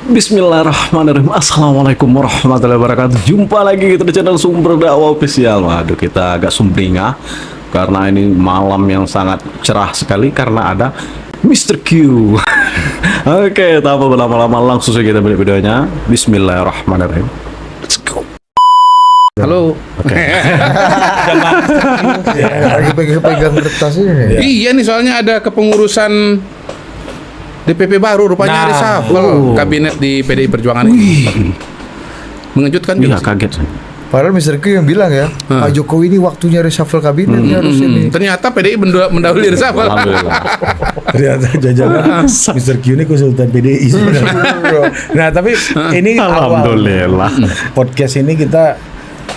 Bismillahirrahmanirrahim. Assalamualaikum warahmatullahi wabarakatuh. Jumpa lagi kita di channel Sumber Dakwah Official. Waduh, kita agak sumringah karena ini malam yang sangat cerah sekali karena ada Mr. Q. Oke, tanpa berlama-lama langsung saja kita beli videonya. Bismillahirrahmanirrahim. Let's go. Halo. Lagi pegang kertas ini. Iya nih, soalnya ada kepengurusan DPP baru, rupanya reshuffle kabinet di PDI Perjuangan ini. Mengejutkan Iya, juga sih. kaget. Padahal Mr. Q yang bilang ya, Pak Jokowi ini waktunya reshuffle kabinet harus ini. Ternyata PDI mendahului reshuffle. Alhamdulillah. Ternyata jajaran Mr. Q ini konsultan PDI sebenarnya. Nah, tapi ini Alhamdulillah. podcast ini kita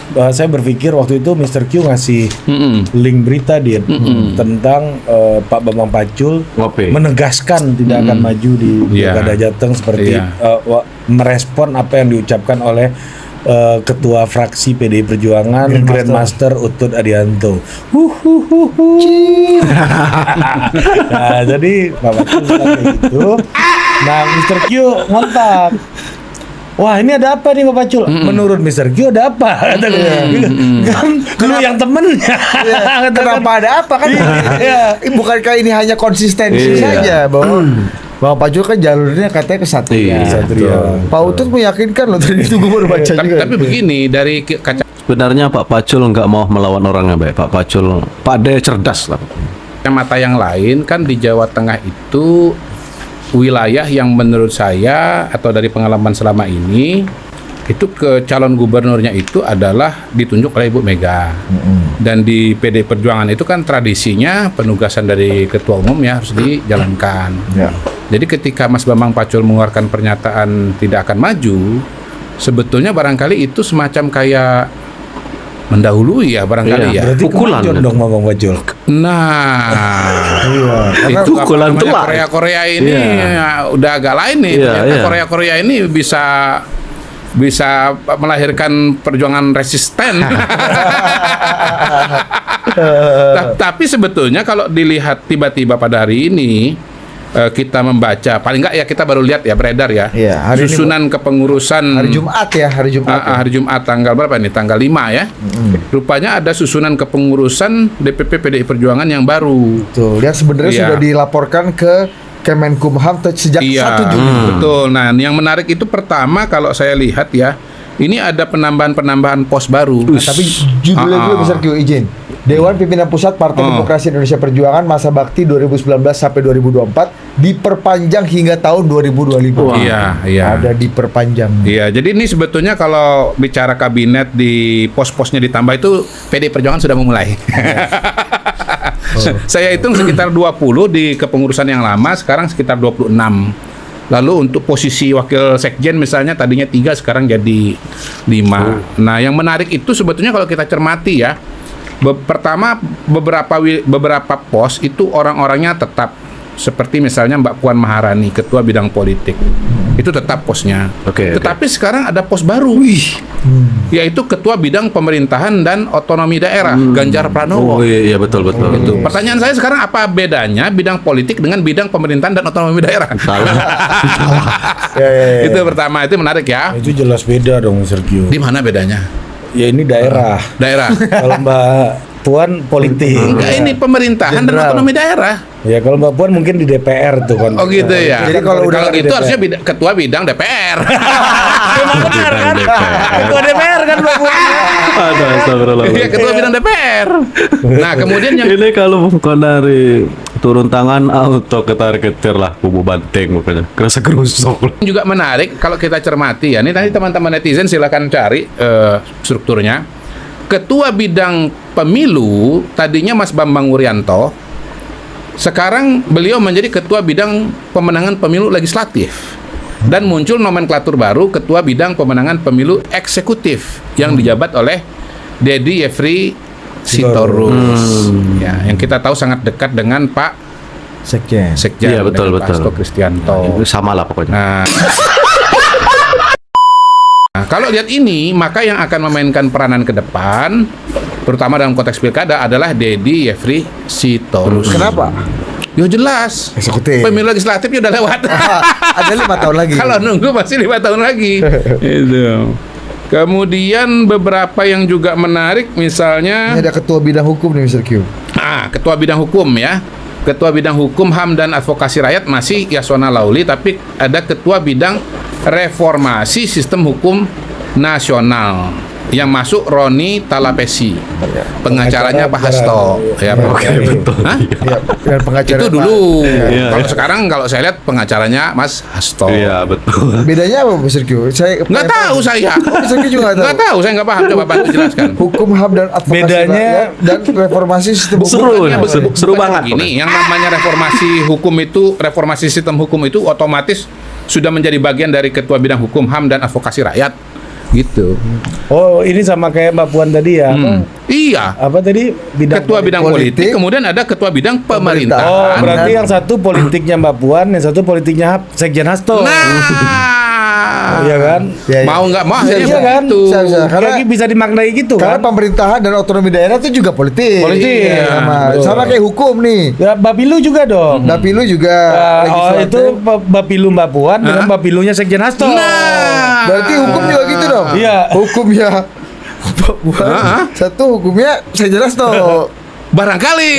saya berpikir waktu itu Mr. Q ngasih link berita dia tentang Pak Bambang Pacul Ngopi. menegaskan tidak akan maju di Pilkada Jateng seperti merespon apa yang diucapkan oleh Ketua Fraksi PDI Perjuangan Grandmaster Utut Adianto. Nah, jadi Pak Pacul bilang kayak gitu. Nah, Mr. Q ngontak. Wah, ini ada apa nih Pak Pacul? Menurut Mr. Q ada apa? Kata dia. Kan lu yang temennya. Kenapa ada apa kan? Bukankah ini hanya konsistensi saja bahwa Pak Jokowi kan jalurnya katanya kesatria. Iya, Pak Utut meyakinkan loh tadi itu gue baru baca juga. Tapi begini, dari kaca Sebenarnya Pak Pacul nggak mau melawan orangnya, baik. Pak Pacul, Pak D cerdas lah. mata yang lain kan di Jawa Tengah itu wilayah yang menurut saya atau dari pengalaman selama ini itu ke calon gubernurnya itu adalah ditunjuk oleh Ibu Mega. Dan di PD Perjuangan itu kan tradisinya penugasan dari ketua umum ya harus dijalankan. Ya. Jadi ketika Mas Bambang Pacul mengeluarkan pernyataan tidak akan maju, sebetulnya barangkali itu semacam kayak mendahului ya barangkali ya. Berarti Pukulan. kemajon dong Bambang Pacul. Nah, Itu apa pukulan namanya, telak. Korea ini udah agak lain nih. Iya, Ternyata iya. Korea ini bisa melahirkan perjuangan resisten. Tapi sebetulnya kalau dilihat tiba-tiba pada hari ini kita membaca, paling nggak ya kita baru lihat ya beredar ya, Iya, hari ini, susunan kepengurusan hari Jumat ya, hari Jumat. hari Jumat tanggal berapa ini? Tanggal 5 ya. Rupanya ada susunan kepengurusan DPP PDI Perjuangan yang baru. Tuh, yang sebenarnya Iya. sudah dilaporkan ke Kemenkumham sejak 1 Juni. Betul. Nah, yang menarik itu pertama kalau saya lihat ya, ini ada penambahan pos baru. Tapi judulnya dulu Mr. Q izin. Dewan Pimpinan Pusat Partai Demokrasi Indonesia Perjuangan masa bakti 2019 sampai 2024 diperpanjang hingga tahun 2025. Iya. Ada diperpanjang. Iya, jadi ini sebetulnya kalau bicara kabinet di pos-posnya ditambah itu PDI Perjuangan sudah memulai. Saya hitung sekitar 20 di kepengurusan yang lama, sekarang sekitar 26. Lalu untuk posisi wakil sekjen misalnya tadinya 3 sekarang jadi 5. Nah, yang menarik itu sebetulnya kalau kita cermati ya, pertama beberapa pos itu orang-orangnya tetap, seperti misalnya Mbak Puan Maharani, ketua bidang politik. Itu tetap posnya. Oke. Tetapi sekarang ada pos baru. Yaitu ketua bidang pemerintahan dan otonomi daerah, Ganjar Pranowo. Oh iya betul. Itu. Pertanyaan saya sekarang apa bedanya bidang politik dengan bidang pemerintahan dan otonomi daerah? Salah. Itu pertama, itu menarik ya. Itu jelas beda dong Mr. Q. Di mana bedanya? Ya ini daerah. Daerah. Kalau Mbak Puan politik. Enggak, ini pemerintahan dan Jenderal. otonomi daerah. Ya kalau Mbak Puan mungkin di DPR tuh kan. Oh gitu ya. Jadi kalau udah itu DPR. harusnya ketua bidang DPR. Benar kan? Ketua DPR kan Mbak Puan. Aduh, astagfirullah. Iya, ketua bidang DPR. Nah, kemudian yang Ini kalau bukan dari turun tangan auto ketar-ketir lah kubu banteng pokoknya. Kerasa kerusuk. juga menarik kalau kita cermati ya. Ini nanti teman-teman netizen silakan cari strukturnya. Ketua bidang pemilu tadinya Mas Bambang Wuryanto. Sekarang beliau menjadi ketua bidang pemenangan pemilu legislatif. Dan muncul nomenklatur baru ketua bidang pemenangan pemilu eksekutif yang dijabat oleh Dedi Yefri Sitorus. Ya, yang kita tahu sangat dekat dengan Pak Sekjen. Sekjen, Iya, betul, dengan Pak betul. Hasto Kristianto. Itu sama lah pokoknya. Nah, kalau lihat ini, maka yang akan memainkan peranan ke depan, terutama dalam konteks pilkada, adalah Dedi Yefri Sitorus. Kenapa? Ya jelas. Eksekutif. Pemilu legislatif ya udah lewat. Ada 5 tahun lagi. Kalau nunggu masih 5 tahun lagi. Itu. Kemudian beberapa yang juga menarik Ini misalnya ada ketua bidang hukum nih Mr. Q. Ketua bidang hukum ya. Ketua bidang hukum HAM dan advokasi rakyat masih Yasona Lauli, tapi ada ketua bidang reformasi sistem hukum nasional yang masuk Roni Talapesi. Pengacaranya Pak Hasto. Ya, Oke, betul. Hah? Ya, dan pengacara Itu Pak- dulu. Iya. Kalau sekarang kalau saya lihat pengacaranya Mas Hasto. Iya, betul. Bedanya apa Mr. Q? Saya Nggak tahu saya. Mr. Q juga nggak tahu. Nggak tahu, saya nggak paham. Coba bantu jelaskan. Hukum HAM dan advokasi Bedanya- rakyat dan reformasi sistem hukum. Seru, Bukannya ya, begitu. seru Bukan banget. Gini, yang namanya reformasi sistem hukum itu otomatis sudah menjadi bagian dari ketua bidang hukum HAM dan advokasi rakyat. Gitu. Oh, ini sama kayak Mbak Puan tadi ya. Iya. Apa tadi? Ketua bidang politik, kemudian ada ketua bidang pemerintahan. Oh, berarti Dan- yang satu politiknya Mbak Puan, yang satu politiknya Sekjen Hasto. Iya kan? Ya, ya. Mau nggak mau Bisa, akhirnya bisa. begitu. Bisa. Karena- Jadi bisa dimaknai gitu Karena kan? pemerintahan dan otonomi daerah itu juga politik. Politik. Iya, Betul. sama kayak hukum nih. Ya, Bapilu juga dong. Dapilu juga Oh, legislatif. itu Bapilu Mbak Puan dengan Bapilunya Sekjen Hasto. Nah. Berarti hukum juga gitu dong. Iya. Hukumnya satu hukumnya saya jelas toh. Barangkali.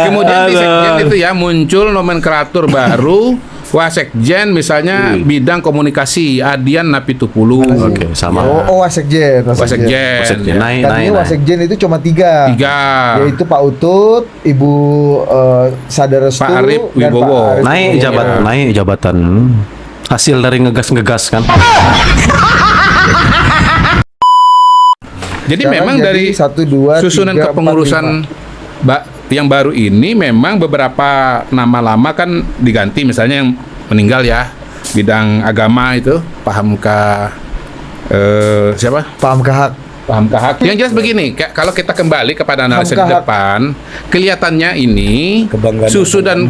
Kemudian di sekjen itu ya muncul nomenklatur baru. Wasekjen misalnya bidang komunikasi Adian Napitupulu. Oke, sama. Wasekjen. Wasekjen. Wasekjen. Naik. Tadinya Wasekjen itu cuma 3. 3. Yaitu Pak Utut, Ibu Sadarestu, Pak Arif dan Wibowo. Pak Arif Naik Wibowo. jabatan, naik jabatan. Hasil dari ngegas-ngegas kan. Jadi Sekarang memang jadi dari 1, 2, susunan 3, 4, kepengurusan yang baru ini memang beberapa nama lama kan diganti, misalnya yang meninggal ya bidang agama itu Pak Hamka siapa? Pak Hamkahak. Pak Hamkahak. Yang jelas begini, kalau kita kembali kepada analisis di Hamkahak. depan, kelihatannya ini Kebanggaan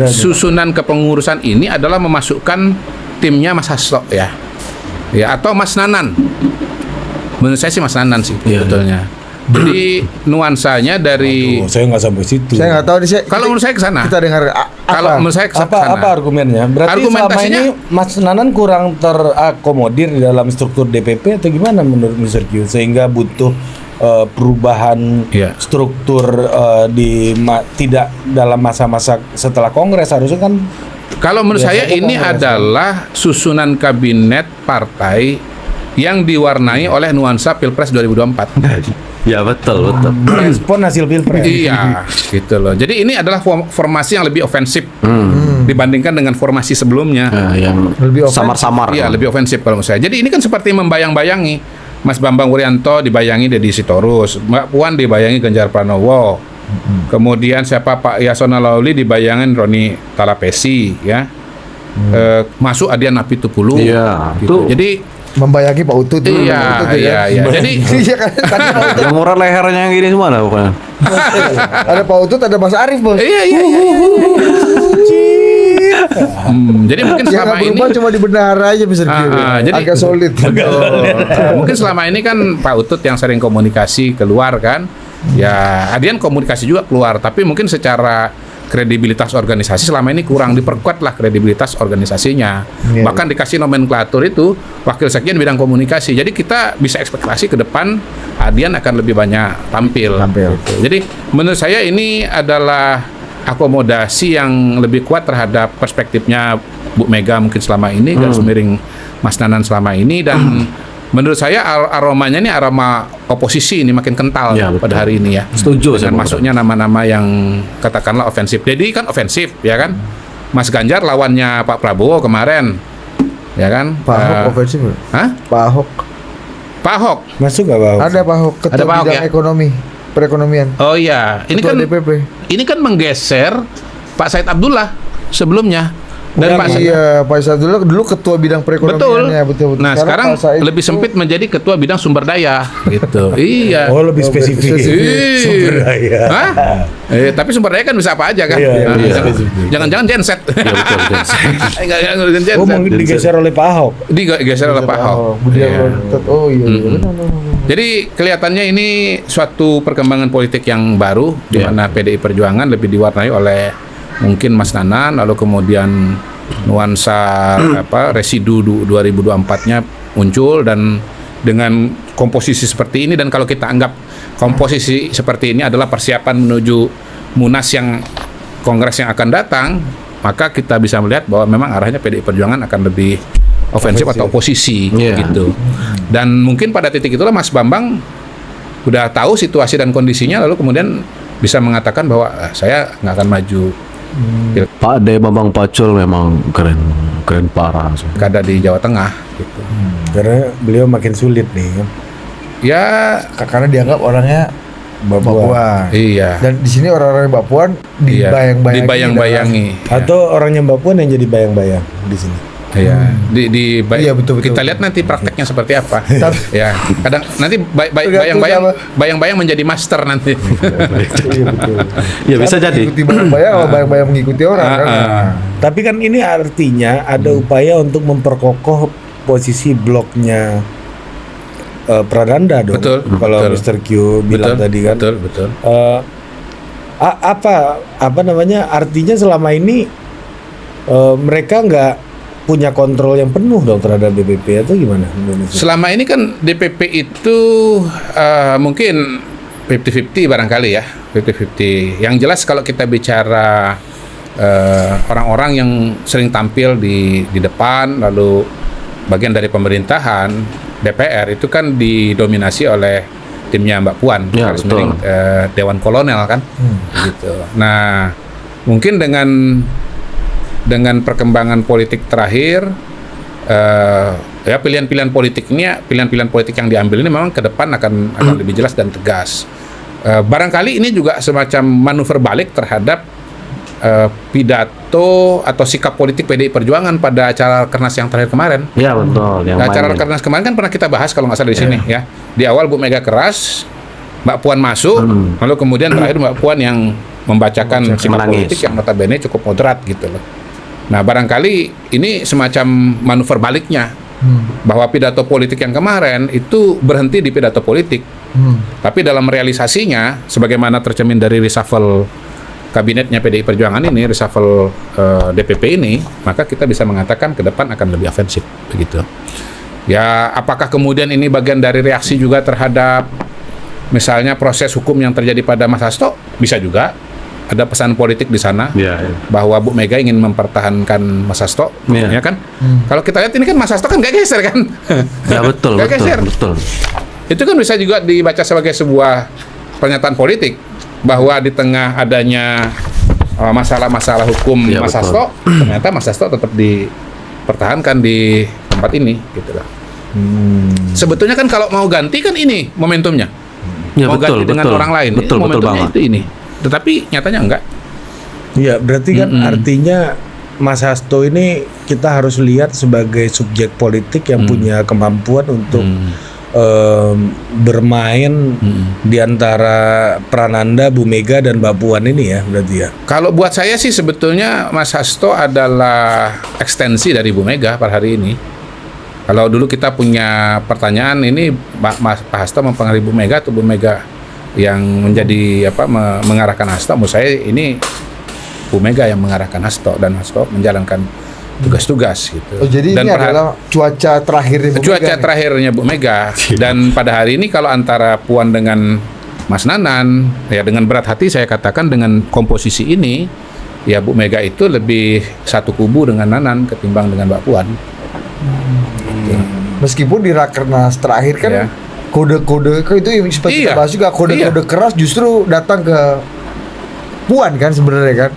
susunan kepengurusan ini adalah memasukkan timnya Mas Hasto ya. Ya, atau Mas Nanan. Menurut saya sih Mas Nanan sih sebetulnya. Jadi nuansanya dari Aduh, saya nggak sampai situ. Saya nggak tahu nih. kalau menurut saya ke sana. Kita dengar Kalau menurut saya ke sana. apa argumennya? Berarti selama Argumentasinya- ini Mas Nanan kurang terakomodir di dalam struktur DPP atau gimana menurut Mr. Q sehingga butuh perubahan Iya. struktur tidak dalam masa-masa setelah Kongres harusnya kan Kalau menurut saya Biasanya ini Kongres, adalah susunan kabinet partai yang diwarnai oleh nuansa Pilpres 2024. Ya betul, betul. respon hasil pilpres. Iya, gitu loh. Jadi ini adalah formasi yang lebih ofensif dibandingkan dengan formasi sebelumnya. Yang Lebih ofensif. samar-samar. Iya, lebih ofensif kalau menurut saya. Jadi ini kan seperti membayang-bayangi Mas Bambang Wuryanto dibayangi Deddy Sitorus, Mbak Puan dibayangi Ganjar Pranowo. Kemudian siapa Pak Yasona Lauli dibayangin Roni Talapesi ya. Masuk Adian Napitupulu. Iya, Gitu. tuh. Jadi membayangi Pak Utut dulu. Iya, Pak Utut, iya, iya. Jadi Iya kan tadi Pak Utut. Yang murah lehernya yang gini semua lah pokoknya. Ada Pak Utut, ada Mas Arif, Bos. iya. Jadi mungkin Yang selama nggak ini berubah cuma di bendahara aja bisa jadi- agak solid. mungkin selama ini kan Pak Utut yang sering komunikasi keluar kan. Ya, Adian komunikasi juga keluar, tapi mungkin secara kredibilitas organisasi selama ini kurang diperkuat lah kredibilitas organisasinya. Iya. Bahkan dikasih nomenklatur itu wakil sekjen bidang komunikasi. Jadi kita bisa ekspektasi ke depan Adian akan lebih banyak tampil. Gitu. Jadi menurut saya ini adalah akomodasi yang lebih kuat terhadap perspektifnya Bu Mega mungkin selama ini, garis miring Mas Nanan selama ini, dan menurut saya aromanya ini aroma oposisi ini makin kental Ya, betul. pada hari ini ya. Setuju saya, Dengan masuknya nama-nama yang katakanlah ofensif. Dedi kan ofensif ya kan. Mas Ganjar lawannya Pak Prabowo kemarin. Ya kan? Pak Ahok ofensif. Hah? Pak Ahok. Pak Ahok. Masuk nggak Pak? Ada Pak Ahok ketua Ada Pak Ahok, bidang ya? ekonomi, perekonomian. Oh iya, ini Ketua kan DPP. ini kan menggeser Pak Said Abdullah sebelumnya. Dan Pak Pak Sadullah dulu ketua bidang perekonomiannya, betul. Nah, sekarang Pak Said lebih sempit menjadi ketua bidang sumber daya gitu. Iya. Oh, lebih spesifik. Ih. Sumber daya. Hah? Tapi sumber daya kan bisa apa aja kan? Iya, Nah, iya. Jangan-jangan genset. Ya, betul, Enggak genset. Oh, mungkin digeser oleh Pak Ahok. Digeser oleh Pak Ahok. Budaya Iya. Oh iya, Mm-mm. benar. Jadi kelihatannya ini suatu perkembangan politik yang baru di Iya. mana PDI Perjuangan lebih diwarnai oleh mungkin Mas Nanan, lalu kemudian nuansa residu 2024-nya muncul, dan dengan komposisi seperti ini, dan kalau kita anggap komposisi seperti ini adalah persiapan menuju Munas yang Kongres yang akan datang, maka kita bisa melihat bahwa memang arahnya PDI Perjuangan akan lebih ofensif atau oposisi Iya. gitu. Dan mungkin pada titik itulah Mas Bambang udah tahu situasi dan kondisinya, lalu kemudian bisa mengatakan bahwa saya nggak akan maju Pak D Bambang Pacul memang keren parah. pilkada di Jawa Tengah gitu. Karena beliau makin sulit nih kan. Ya, Karena dianggap orangnya Mbak Puan. iya. Dan di sini orang-orang Mbak Puan Iya, dibayang-bayangi. dibayang-bayangi. Atau orangnya Mbak Puan yang jadi bayang-bayang di sini. Iya, Iya, betul. kita lihat nanti prakteknya seperti apa. Tapi- Ya, kadang nanti Tergantung bayang-bayang menjadi master nanti. Iya, betul. Ya bisa Kan jadi. Mengikuti bayang-bayang, kalau bayang-bayang mengikuti orang kan. Tapi kan ini artinya ada upaya untuk memperkokoh posisi bloknya Prananda dong. Betul, Kalau betul. Mr. Q bilang tadi kan. Betul. Apa namanya? Artinya selama ini mereka nggak punya kontrol yang penuh dong terhadap DPP atau gimana? Selama ini kan DPP itu mungkin 50-50 barangkali ya, 50-50. Yang jelas kalau kita bicara orang-orang yang sering tampil di depan, lalu bagian dari pemerintahan, DPR itu kan didominasi oleh timnya Mbak Puan, Ya, garis betul. miring, Dewan Kolonel kan, gitu. Nah, mungkin dengan perkembangan politik terakhir, ya pilihan-pilihan politik yang diambil ini memang ke depan akan lebih jelas dan tegas. Barangkali ini juga semacam manuver balik terhadap pidato atau sikap politik PDI Perjuangan pada acara Kernas yang terakhir kemarin. Ya betul. Yang Acara main. Kernas kemarin kan pernah kita bahas kalau nggak salah di sini ya. Di awal Bu Mega keras, Mbak Puan masuk, lalu kemudian terakhir Mbak Puan yang membacakan sikap menangis. politik yang notabene cukup moderat gitu loh. Nah, barangkali ini semacam manuver baliknya, bahwa pidato politik yang kemarin itu berhenti di pidato politik, tapi dalam realisasinya, sebagaimana tercermin dari reshuffle kabinetnya PDI Perjuangan ini, reshuffle DPP ini, maka kita bisa mengatakan ke depan akan lebih ofensif begitu. Ya, apakah kemudian ini bagian dari reaksi juga terhadap misalnya proses hukum yang terjadi pada Mas Hasto? Bisa juga. Ada pesan politik di sana Ya. bahwa Bu Mega ingin mempertahankan Mas Hasto, Iya. ya kan? Kalau kita lihat ini kan Mas Hasto kan gak geser kan? Ya betul, Nggak geser. betul. Itu kan bisa juga dibaca sebagai sebuah pernyataan politik bahwa di tengah adanya masalah-masalah hukum Ya, Mas betul. Hasto, ternyata Mas Hasto tetap dipertahankan di tempat ini gitu loh. Sebetulnya kan kalau mau ganti kan ini momentumnya. Ya Mau betul, ganti dengan betul. orang lain, ini Betul, betul momentumnya banget. itu ini. Tetapi nyatanya enggak. Iya, berarti kan artinya Mas Hasto ini kita harus lihat sebagai subjek politik yang punya kemampuan untuk bermain di antara Prananda, Bu Mega dan Mbak Puan ini ya, berarti ya. Kalau buat saya sih sebetulnya Mas Hasto adalah ekstensi dari Bu Mega pada hari ini. Kalau dulu kita punya pertanyaan ini Pak Hasto mempengaruhi Bu Mega atau Bu Mega yang menjadi mengarahkan Hasto, menurut saya ini Bu Mega yang mengarahkan Hasto dan Hasto menjalankan tugas-tugas gitu. Oh, jadi Dan ini adalah cuaca terakhirnya Bu cuaca Mega nih. terakhirnya Bu Mega. Dan pada hari ini kalau antara Puan dengan Mas Nanan, ya dengan berat hati saya katakan dengan komposisi ini, ya Bu Mega itu lebih satu kubu dengan Nanan ketimbang dengan Mbak Puan. Meskipun di Rakernas terakhir kan Iya. kode-kode itu yang seperti Iya. kita bahas juga, kode-kode Iya. keras justru datang ke Puan kan sebenarnya kan.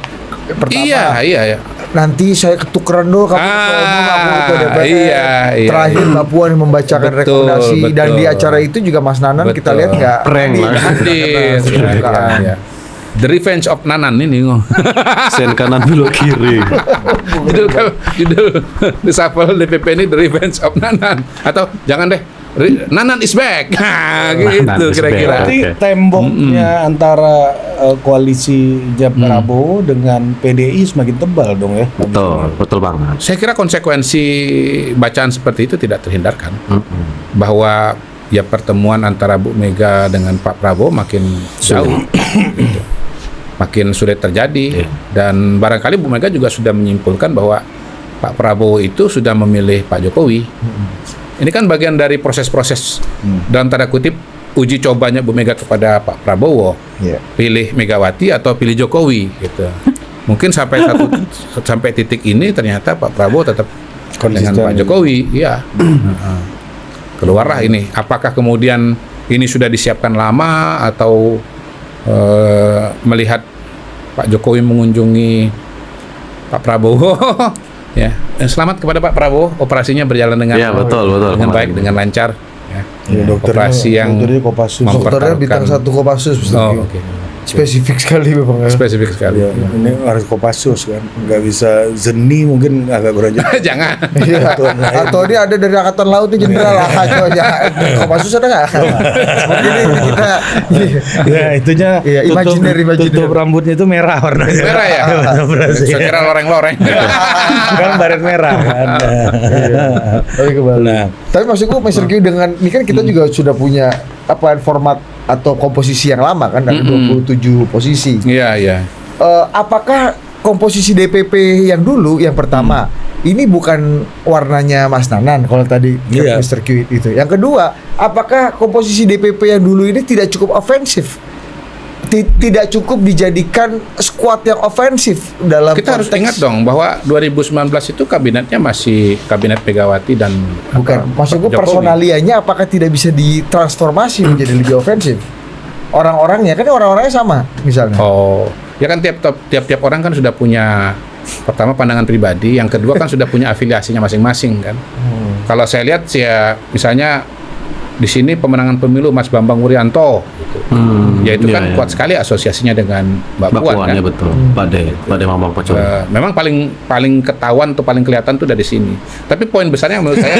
Pertama, Iya. nanti saya ketukeran dulu kamu ketua umum, aku ketua DPR. Iya. Terakhir Mbak Puan yang membacakan Betul, rekomendasi dan betul. di acara itu juga Mas Nanan kita Betul. lihat nggak Prank lah. Hadir. Iya. Iya. The Revenge of Nanan ini. Sen kanan belok kiri. judul reshuffle DPP ini The Revenge of Nanan, atau jangan deh, Nanan is back. Nah, gitu Nanan is kira-kira. back. Berarti Oke. temboknya antara koalisinya Prabowo dengan PDI semakin tebal dong ya. Betul banget. Saya kira konsekuensi bacaan seperti itu tidak terhindarkan. Bahwa ya pertemuan antara Bu Mega dengan Pak Prabowo makin jauh. Gitu. Makin sulit terjadi. Dan barangkali Bu Mega juga sudah menyimpulkan bahwa Pak Prabowo itu sudah memilih Pak Jokowi. Ini kan bagian dari proses-proses dalam tanda kutip uji cobanya Bu Mega kepada Pak Prabowo. Iya. Pilih Megawati atau pilih Jokowi gitu. Mungkin sampai titik ini ternyata Pak Prabowo tetap dengan Pak Jokowi, iya. Keluarlah ini. Apakah kemudian ini sudah disiapkan lama atau melihat Pak Jokowi mengunjungi Pak Prabowo? Ya, selamat kepada Pak Prabowo, operasinya berjalan dengan Iya, betul. dengan baik, Kemarin. dengan lancar. Ya. Ya, Operasi yang dokternya Kopassus. Dokternya mempertaruhkan- bintang 1 Kopassus, Mr. Oh, Q. oke. Spesifik sekali memang ya. Spesifik sekali. Ya, ini harus Kopassus kan, nggak bisa Zeni mungkin agak beranjak. Jangan. Iya. Atau ini ada dari angkatan laut nih jenderal lah. Kopassus ada nggak? Mungkin ini kita. Ya itunya Iya, imajiner. tutup rambutnya itu merah warnanya. Merah ya? Saya kira loreng-loreng. Kan baret merah kan. Tapi kembali. Nah. Tapi maksudku Mr. Q dengan ini kan kita juga sudah punya apa format atau komposisi yang lama kan, ada 27 posisi. Iya, iya. Apakah komposisi DPP yang dulu yang pertama ini bukan warnanya Mas Nanan kalau tadi Iya. Mr. Q itu. Yang kedua, apakah komposisi DPP yang dulu ini tidak cukup ofensif? Tidak cukup dijadikan skuad yang ofensif dalam Kita harus konteks- ingat dong bahwa 2019 itu kabinetnya masih kabinet Megawati dan Bukan, maksudku Jokowi. personalianya apakah tidak bisa ditransformasi menjadi lebih ofensif? Orang-orangnya kan orang-orangnya sama misalnya. Oh, ya kan tiap orang kan sudah punya, pertama pandangan pribadi, yang kedua kan sudah punya afiliasinya masing-masing kan. Kalau saya lihat sih ya, misalnya di sini pemenangan pemilu Mas Bambang Wuryanto, gitu. Ya itu kan kuat sekali asosiasinya dengan Mbak Puan kan. Puannya betul. Pade Mamang Pacul. Memang paling ketahuan atau paling kelihatan tuh dari sini. Tapi poin besarnya menurut saya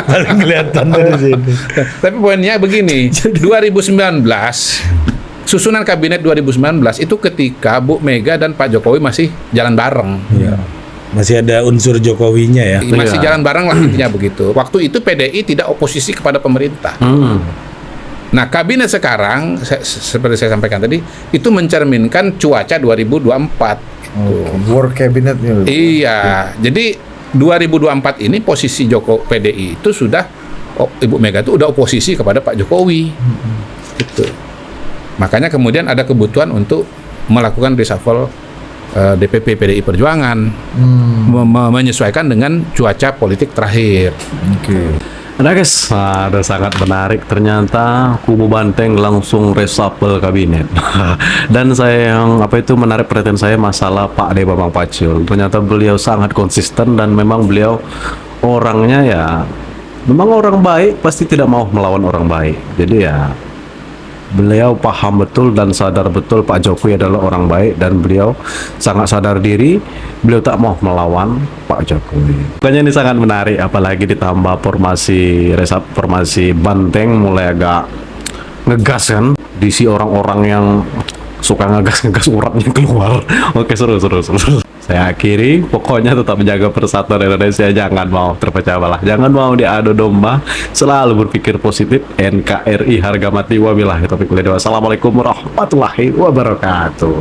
Paling kelihatan dari sini. tapi poinnya begini, 2019 susunan kabinet 2019 itu ketika Bu Mega dan Pak Jokowi masih jalan bareng. Iya. Masih ada unsur Jokowinya ya. Masih Iya. jalan bareng lah intinya begitu. Waktu itu PDI tidak oposisi kepada pemerintah. Nah, kabinet sekarang seperti saya sampaikan tadi itu mencerminkan cuaca 2024. War cabinet nih. Iya, jadi 2024 ini posisi PDI itu sudah Ibu Mega itu udah oposisi kepada Pak Jokowi. Gitu. Makanya kemudian ada kebutuhan untuk melakukan reshuffle DPP PDI Perjuangan, menyesuaikan dengan cuaca politik terakhir. Nah guys, ada sangat menarik ternyata kubu Banteng langsung reshuffle kabinet. Dan saya yang menarik perhatian saya masalah Pak Ade Bambang Pacul. Ternyata beliau sangat konsisten dan memang beliau orangnya ya memang orang baik, pasti tidak mau melawan orang baik. Jadi ya beliau paham betul dan sadar betul Pak Jokowi adalah orang baik dan beliau sangat sadar diri, beliau tak mau melawan Pak Jokowi. Makanya ini sangat menarik, apalagi ditambah formasi Banteng mulai agak ngegas kan, diisi orang-orang yang suka ngegas uratnya keluar. Oke, seru. Saya akhiri, pokoknya tetap menjaga persatuan Indonesia, jangan mau terpecah belah, jangan mau diadu domba, selalu berpikir positif. NKRI harga mati. Wabillahi taufiq wal hidayah. Wassalamualaikum warahmatullahi wabarakatuh.